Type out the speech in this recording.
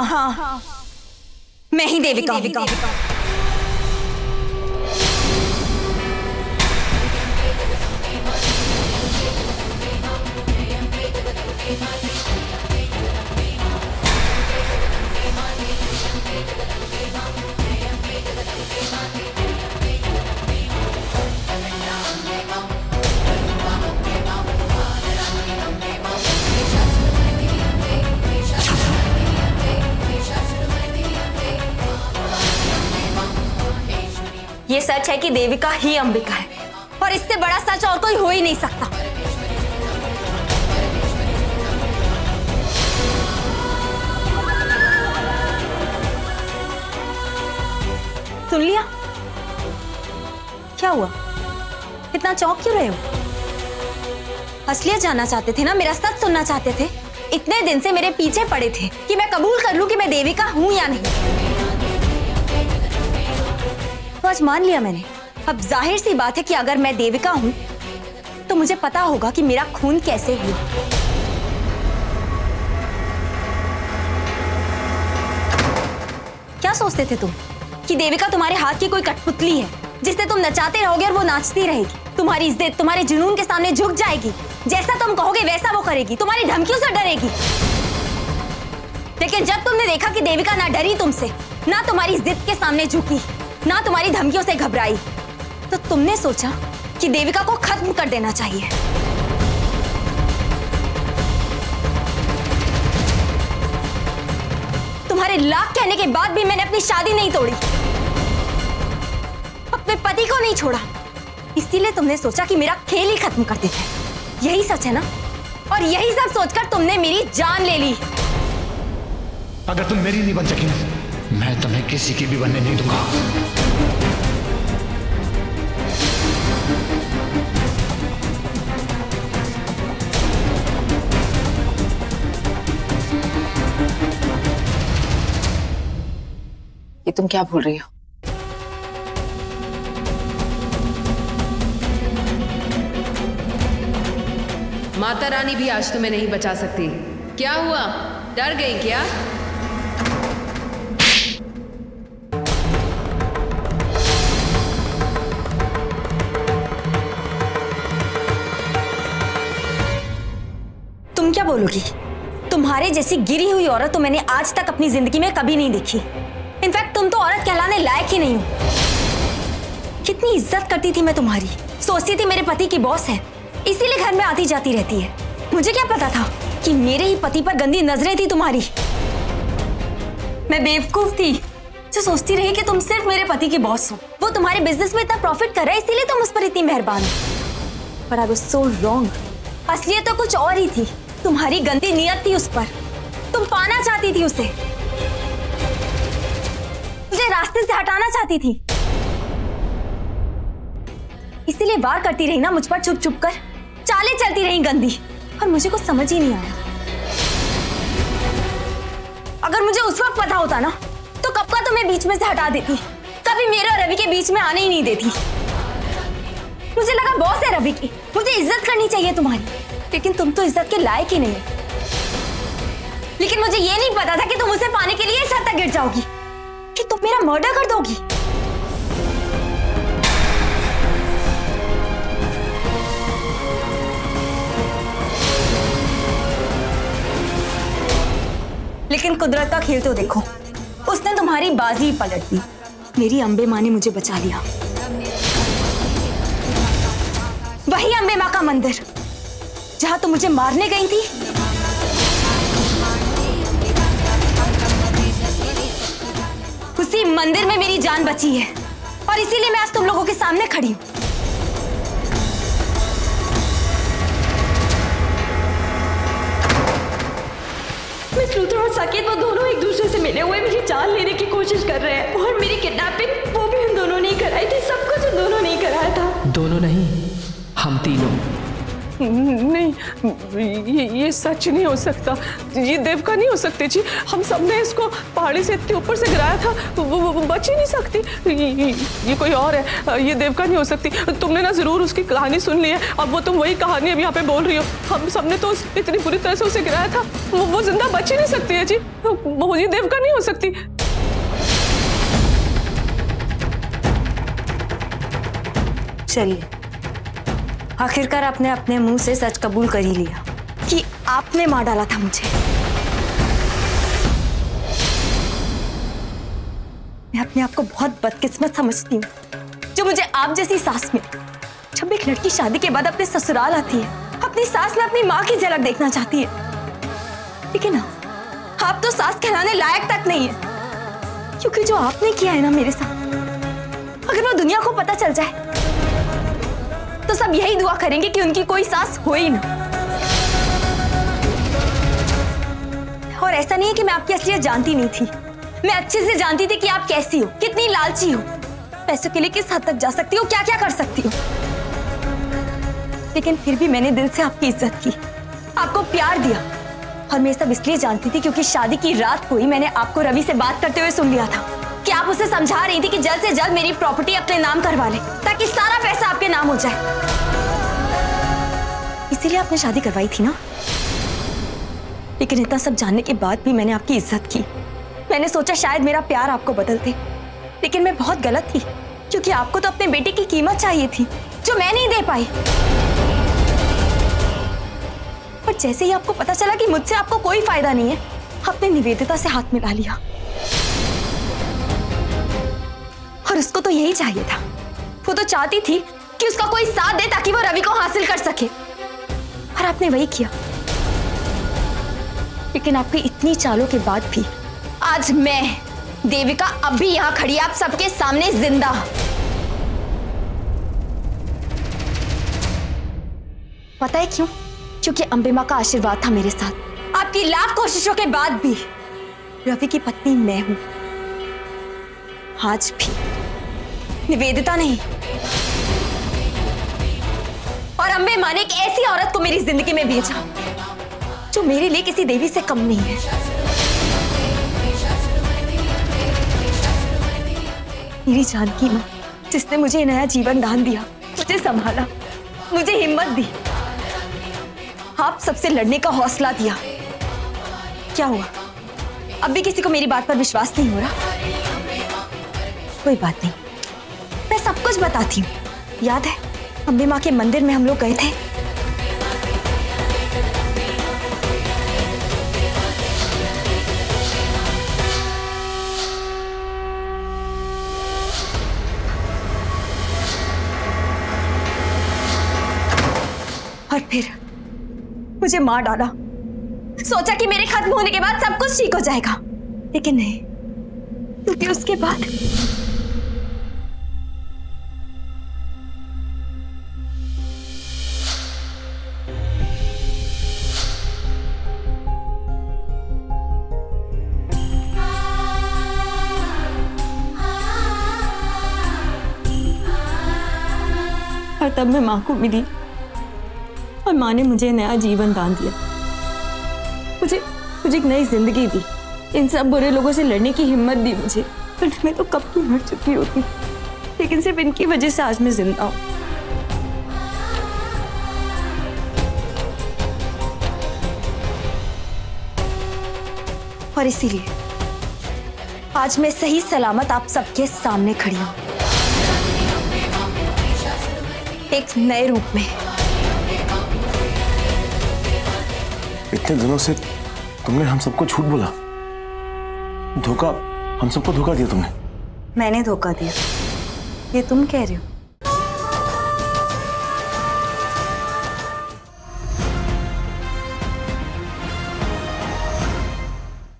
हाँ, मैं ही देविका हूँ। ये सच है कि देविका ही अंबिका है और इससे बड़ा सच और कोई हो ही नहीं सकता। सुन लिया? क्या हुआ? इतना चौंक क्यों रहे हो? असलियत जानना चाहते थे ना, मेरा सच सुनना चाहते थे। इतने दिन से मेरे पीछे पड़े थे कि मैं कबूल कर लूं कि मैं देविका हूं या नहीं। तो आज मान लिया मैंने। अब जाहिर सी बात है कि अगर मैं देविका हूं तो मुझे पता होगा कि मेरा खून कैसे हुआ। क्या सोचते थे तुम कि देविका तुम्हारे हाथ की कोई कठपुतली है जिससे तुम नचाते रहोगे और वो नाचती रहेगी? तुम्हारी इज्जत तुम्हारे जुनून के सामने झुक जाएगी। जैसा तुम कहोगे वैसा वो करेगी, तुम्हारी धमकियों से डरेगी। लेकिन जब तुमने देखा कि देविका ना डरी तुमसे, ना तुम्हारी इज्जत के सामने झुकी, ना तुम्हारी धमकियों से घबराई, तो तुमने सोचा कि देविका को खत्म कर देना चाहिए। तुम्हारे लाख कहने के बाद भी मैंने अपनी शादी नहीं तोड़ी, अपने पति को नहीं छोड़ा। इसीलिए तुमने सोचा कि मेरा खेल ही खत्म कर देते हैं। यही सच है ना? और यही सब सोचकर तुमने मेरी जान ले ली। अगर तुम मेरी नहीं बन सकी ना, मैं तुम्हें किसी की भी बनने नहीं दूंगा। ये तुम क्या भूल रही हो? माता रानी भी आज तुम्हें नहीं बचा सकती। क्या हुआ, डर गई क्या? तुम क्या बोलोगी? तुम्हारे जैसी गिरी हुई औरत तो मैंने आज तक अपनी जिंदगी में कभी नहीं देखी। इनफैक्ट तुम तो औरत कहलाने लायक ही नहीं हो। कितनी इज्जत करती थी मैं तुम्हारी, सोचती थी मेरे पति की बॉस है, इसीलिए घर में आती जाती रहती है। मुझे क्या पता था कि मेरे ही पति पर गंदी नजरें थी तुम्हारी। मैं बेवकूफ थी जो सोचती रही कि तुम सिर्फ मेरे पति की बॉस हो। वो तुम्हारे बिजनेस में इतना प्रॉफिट कर रहा है, इसीलिए तुम उस पर इतनी मेहरबान हो। पर आई वाज सो रॉन्ग। असलियत तो कुछ और ही थी। तुम्हारी गंदी नीयत थी उस पर। तुम पाना चाहती थी उसे, मुझे रास्ते से हटाना चाहती थी। इसीलिए वार करती रही ना मुझ पर, चुप चुप कर चालें चलती रही गंदी, और मुझे कुछ समझ ही नहीं आया। अगर मुझे उस वक्त पता होता ना तो कब का तुम्हें बीच में से हटा देती, कभी मेरे और रवि के बीच में आने ही नहीं देती। मुझे लगा बॉस है रवि की, मुझे इज्जत करनी चाहिए तुम्हारी, लेकिन तुम तो इज्जत के लायक ही नहीं हो। लेकिन मुझे ये नहीं पता था कि तुम उसे पाने के लिए इस हद तक गिर जाओगी कि तुम मेरा मर्डर कर दोगी। लेकिन कुदरत का खेल तो देखो, उसने तुम्हारी बाजी पलट दी। मेरी अंबे माँ ने मुझे बचा लिया। वही अंबे माँ का मंदिर जहां तुम मुझे मारने गई थी, उसी मंदिर में मेरी जान बची है, और इसीलिए मैं आज तुम लोगों के सामने खड़ी हूं। मिस लूथर और साकेत वो दोनों एक दूसरे से मिले हुए मेरी जान लेने की कोशिश कर रहे हैं, और मेरी किडनैपिंग वो भी उन दोनों ने ही कराई थी। सब कुछ उन दोनों ने ही कराया था। दोनों नहीं, हम तीनों। नहीं, ये सच नहीं हो सकता। ये देविका नहीं हो सकती जी। हम सबने इसको पहाड़ी से इतने ऊपर से गिराया था, वो बच ही नहीं सकती। ये कोई और है, ये देविका नहीं हो सकती। तुमने ना जरूर उसकी कहानी सुन ली है, अब वो तुम वही कहानी अब यहाँ पे बोल रही हो। हम सबने तो इतनी बुरी तरह से उसे गिराया था, वो जिंदा बच ही नहीं सकती है जी। वो ये देविका नहीं हो सकती। चलिए, आखिरकार आपने अपने मुंह से सच कबूल कर ही लिया कि आपने मार डाला था मुझे। मैं अपने आप को बहुत बदकिस्मत समझती हूँ जो मुझे आप जैसी सास में, जब एक लड़की शादी के बाद अपने ससुराल आती है, अपनी सास में अपनी माँ की झलक देखना चाहती है, लेकिन आप तो सास कहलाने लायक तक नहीं है। क्योंकि जो आपने किया है ना मेरे साथ, अगर वो दुनिया को पता चल जाए तो सब यही दुआ करेंगे कि उनकी कोई सास हो ही ना। और ऐसा नहीं है कि मैं आपकी असलियत जानती नहीं थी, मैं अच्छे से जानती थी कि आप कैसी हो, कितनी लालची हो, पैसों के लिए किस हद तक जा सकती हो, क्या क्या कर सकती हो। लेकिन फिर भी मैंने दिल से आपकी इज्जत की, आपको प्यार दिया। और मैं सब इसलिए जानती थी क्योंकि शादी की रात को ही मैंने आपको रवि से बात करते हुए सुन लिया था कि आप उसे समझा रही थी कि जल्द से जल्द मेरी प्रॉपर्टी अपने नाम करवा ले, ताकि सारा पैसा आपके नाम हो जाए। इसीलिए आपने शादी करवाई थी ना। लेकिन इतना सब जानने के बाद भी मैंने आपकी इज्जत की। मैंने सोचा शायद मेरा प्यार आपको बदल दे, लेकिन मैं बहुत गलत थी, क्योंकि आपको तो अपने बेटे की कीमत चाहिए थी जो मैं नहीं दे पाई। पर जैसे ही आपको पता चला कि मुझसे आपको कोई फायदा नहीं है, आपने निवेदिता से हाथ मिला लिया। और उसको तो यही चाहिए था, वो तो चाहती थी कि उसका कोई साथ दे ताकि वो रवि को हासिल कर सके, और आपने वही किया। लेकिन आपकी इतनी चालों के बाद भी आज मैं देविका अब भी यहाँ खड़ी आप सबके सामने जिंदा। पता है क्यों? क्योंकि अंबे माँ का आशीर्वाद था मेरे साथ। आपकी लाख कोशिशों के बाद भी रवि की पत्नी मैं हूं। आज भी निवेदिता नहीं, और अंबे माँ ने एक ऐसी औरत को मेरी जिंदगी में भेजा जो मेरे लिए किसी देवी से कम नहीं है। मेरी जानकी माँ, जिसने मुझे नया जीवन दान दिया, मुझे संभाला, मुझे हिम्मत दी, आप सबसे लड़ने का हौसला दिया। क्या हुआ? अब भी किसी को मेरी बात पर विश्वास नहीं हो रहा? कोई बात नहीं, मैं सब कुछ बताती हूँ। याद है अंबे माँ के मंदिर में हम लोग गए थे? और फिर मुझे मार डाला। सोचा कि मेरे खत्म होने के बाद सब कुछ ठीक हो जाएगा, लेकिन नहीं, क्योंकि उसके बाद और तब मैं माँ को मिली और माँ ने मुझे नया जीवन दान दिया, मुझे एक नई जिंदगी दी, इन सब बुरे लोगों से लड़ने की हिम्मत दी मुझे। पर मैं तो कब की मर चुकी होती, लेकिन सिर्फ इनकी वजह से आज मैं जिंदा हूँ। और इसीलिए आज मैं सही सलामत आप सबके सामने खड़ी हूँ, एक नए रूप में। इतने दिनों से तुमने हम सबको झूठ बोला, धोखा, हम सबको धोखा दिया तुमने। मैंने धोखा दिया, ये तुम कह रहे हो?